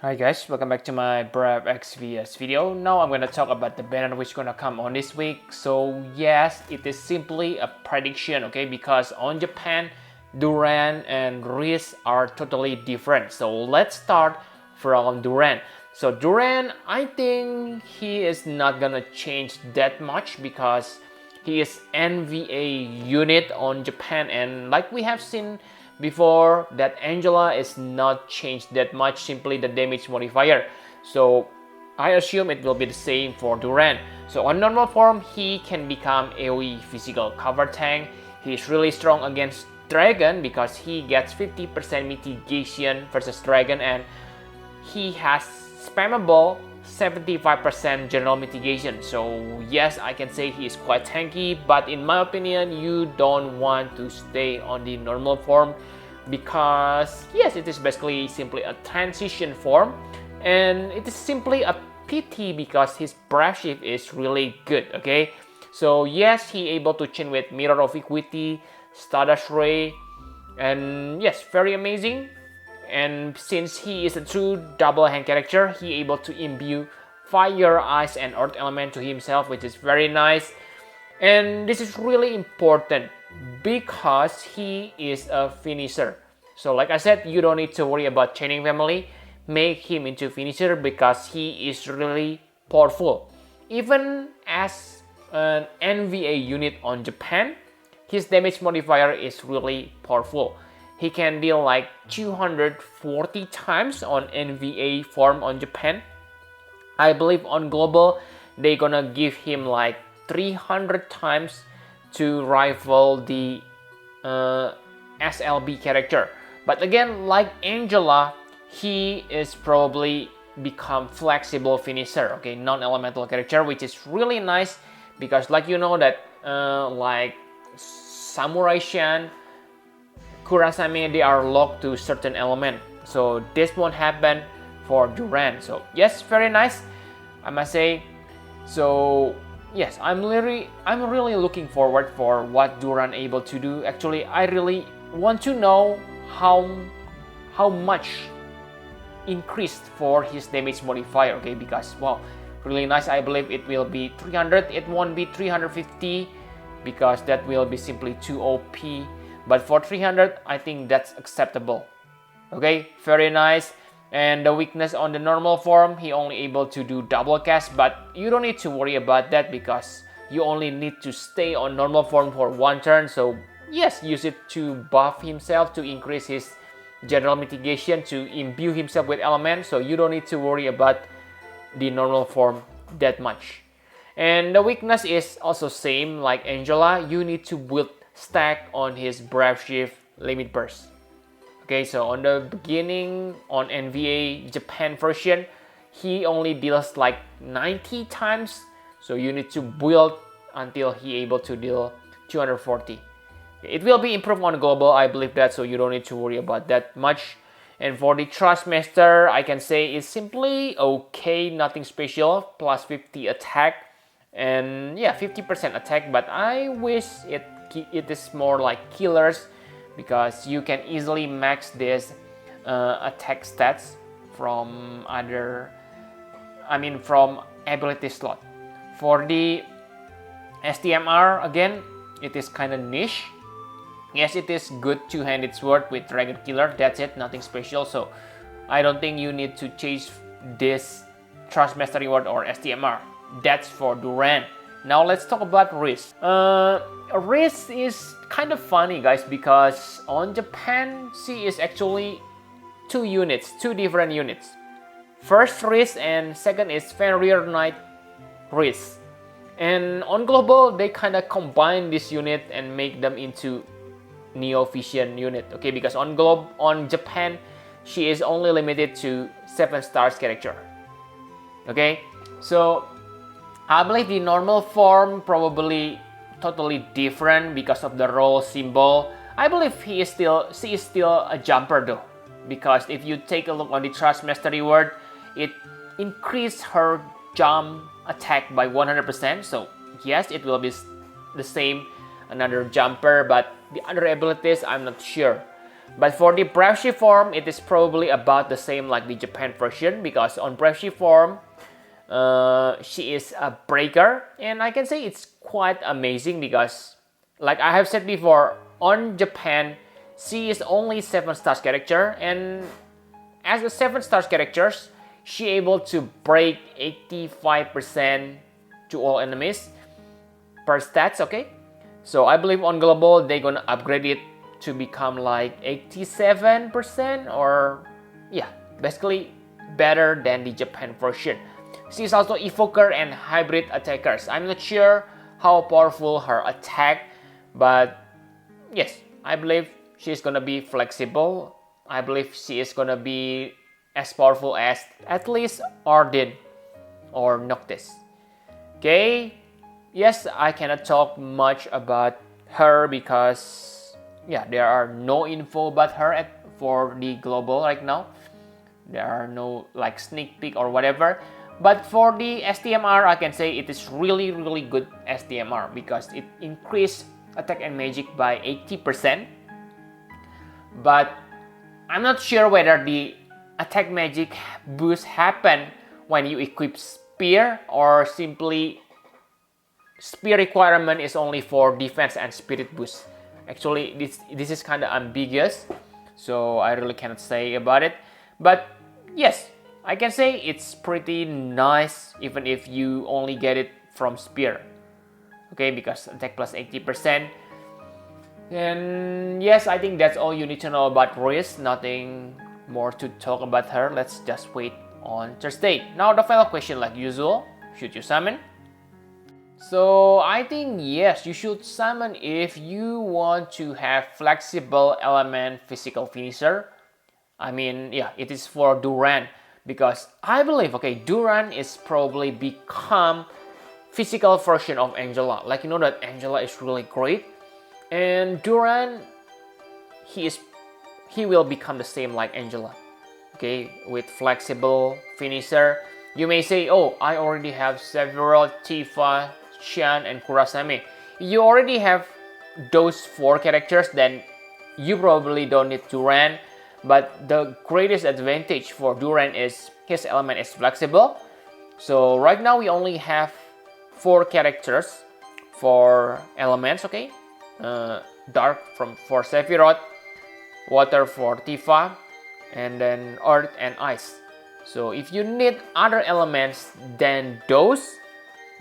Hi guys, welcome back to my Brave XVS video. Now I'm gonna talk about the banner which gonna come on this week. So yes, it is simply a prediction, okay? Because on Japan, Duran and Riesz are totally different. So let's start from Duran. So Duran, I think he is not gonna change that much because he is NVA unit on Japan, and like we have seen before, that Angela is not changed that much, simply the damage modifier. So I assume it will be the same for Duran. So on normal form, he can become AoE physical cover tank. He's really strong against Dragon because he gets 50% mitigation versus Dragon, and he has spammable 75% general mitigation. So yes, I can say he is quite tanky, but in my opinion, you don't want to stay on the normal form because yes, it is basically simply a transition form, and it is simply a pity because his breath shift is really good. Okay, so yes, he able to chain with Mirror of Equity, Stardust Ray, and yes, very amazing. And since he is a true double hand character, he able to imbue fire, ice, and earth element to himself, which is very nice. And this is really important because he is a finisher. So like I said, you don't need to worry about chaining family. Make him into finisher because he is really powerful. Even as an NVA unit on Japan, his damage modifier is really powerful. He can deal like 240 times on NVA form on Japan. I believe on global, they're gonna give him like 300 times to rival the SLB character. But again, like Angela, he is probably become flexible finisher, okay, non-elemental character, which is really nice because like you know that like Samurai Shan, Kurasame, they are locked to certain element. So this won't happen for Duran. So yes, very nice, I must say. So yes, I'm really looking forward for what Duran able to do. Actually, I really want to know how much increased for his damage modifier. Okay, because wow, really nice. I believe it will be 300. It won't be 350 because that will be simply too OP. But for 300, I think that's acceptable. Okay, very nice. And the weakness on the normal form, he only able to do double cast, but you don't need to worry about that because you only need to stay on normal form for one turn. So yes, use it to buff himself, to increase his general mitigation, to imbue himself with elements. So you don't need to worry about the normal form that much. And the weakness is also same like Angela. You need to build stack on his breath shift limit burst. Okay, so on the beginning on NVA Japan version, he only deals like 90 times. So you need to build until he able to deal 240. It will be improved on global, I believe that, so you don't need to worry about that much. And for the Trustmaster, I can say it's simply okay, nothing special, plus 50 attack, and yeah, 50% attack, but I wish it is more like killers because you can easily max this attack stats from from ability slot. For the STMR, again, it is kind of niche. Yes, it is good two-handed sword with Dragon Killer, that's it, nothing special. So I don't think you need to change this Trustmaster reward or STMR. That's for Duran. Now let's talk about Riesz. Riesz is kind of funny, guys, because on Japan, she is actually two different units. First Riesz and second is Fenrir Knight Riesz. And on global, they kind of combine this unit and make them into Neo Vision unit. Okay, because on Japan, she is only limited to 7 stars character. Okay, so I believe the normal form probably totally different because of the roll symbol. I believe she is still a jumper though, because if you take a look on the Trustmaster reward, it increased her jump attack by 100%. So yes, it will be the same, another jumper, but the other abilities I'm not sure. But for the Brave Shift form, it is probably about the same like the Japan version, because on Brave Shift form, she is a breaker, and I can say it's quite amazing because, like I have said before, on Japan, she is only 7-star character, and as a 7-star character, she able to break 85% to all enemies per stats, okay? So I believe on global, they're gonna upgrade it to become like 87%, or yeah, basically better than the Japan version. She's also evoker and hybrid attackers. I'm not sure how powerful her attack, but yes, I believe she's gonna be flexible. I believe she is gonna be as powerful as at least Ardyn or Noctis. Okay, yes, I cannot talk much about her because yeah, there are no info about her for the global right now. There are no like sneak peek or whatever. But for the STMR, I can say it is really good STMR because it increased attack and magic by 80%. But I'm not sure whether the attack magic boost happen when you equip spear, or simply spear requirement is only for defense and spirit boost. Actually, this is kind of ambiguous, so I really cannot say about it. But yes, I can say it's pretty nice even if you only get it from spear. Okay, because attack plus 80%. And yes, I think that's all you need to know about Riesz. Nothing more to talk about her. Let's just wait on Thursday. Now the final question, like usual, should you summon? So I think yes, you should summon if you want to have flexible element physical finisher. I mean, yeah, it is for Duran, because I believe, okay, Duran is probably become physical version of Angela. Like, you know that Angela is really great, and Duran, he will become the same like Angela. Okay, with flexible finisher. You may say, oh, I already have several Tifa, Xian, and Kurasame. You already have those 4 characters, then you probably don't need Duran. But the greatest advantage for Duran is his element is flexible. So right now we only have 4 characters for elements, okay? Dark for Sephiroth, water for Tifa, and then earth and ice. So if you need other elements than those,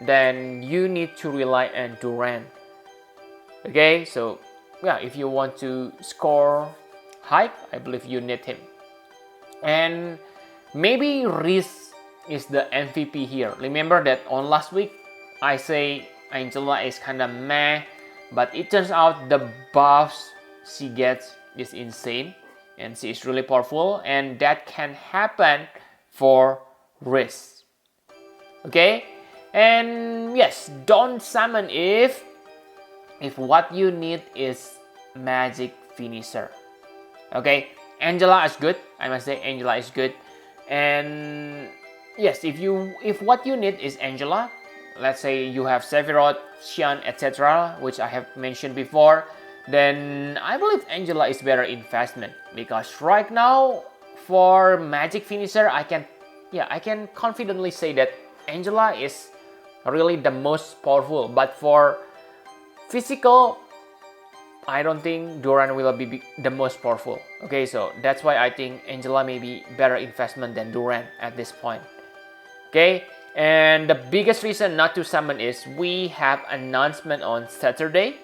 then you need to rely on Duran. Okay, so yeah, if you want to score high, I believe you need him. And maybe Riesz is the MVP here. Remember that on last week I say Angela is kinda meh, but it turns out the buffs she gets is insane, and she is really powerful, and that can happen for Riesz. Okay, and yes, don't summon if what you need is magic finisher. Okay, Angela is good. I must say Angela is good, and yes, if what you need is Angela, let's say you have Sephiroth, Xian, etc., which I have mentioned before, then I believe Angela is better investment, because right now for magic finisher I can confidently say that Angela is really the most powerful. But for physical, I don't think Duran will be the most powerful. Okay, so that's why I think Angela may be better investment than Duran at this point. Okay, and the biggest reason not to summon is we have announcement on Saturday.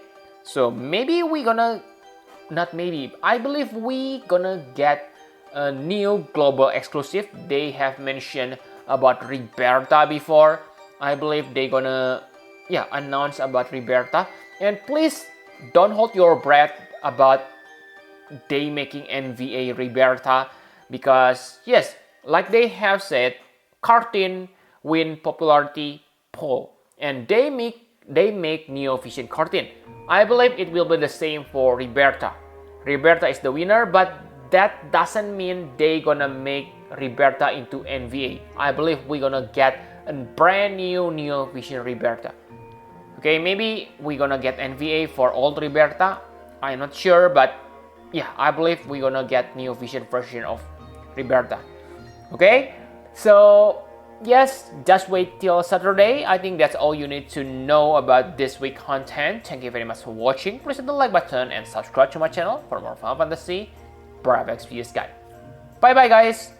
So maybe I believe we gonna get a new global exclusive. They have mentioned about Riberta before. I believe they gonna announce about Riberta. And please don't hold your breath about they making NVA Riberta, because yes, like they have said, Cartoon win popularity poll, and they make Neo Vision Cartoon. I believe it will be the same for Riberta. Riberta is the winner, but that doesn't mean they gonna make Riberta into NVA. I believe we're gonna get a brand new Neo Vision Riberta. Okay, maybe we're gonna get NVA for old Riberta. I'm not sure, but yeah, I believe we're gonna get new vision version of Roberta. Okay, so yes, just wait till Saturday. I think that's all you need to know about this week content. Thank you very much for watching. Please hit the like button and subscribe to my channel for more Final Fantasy Brave Experience guide. Bye bye guys.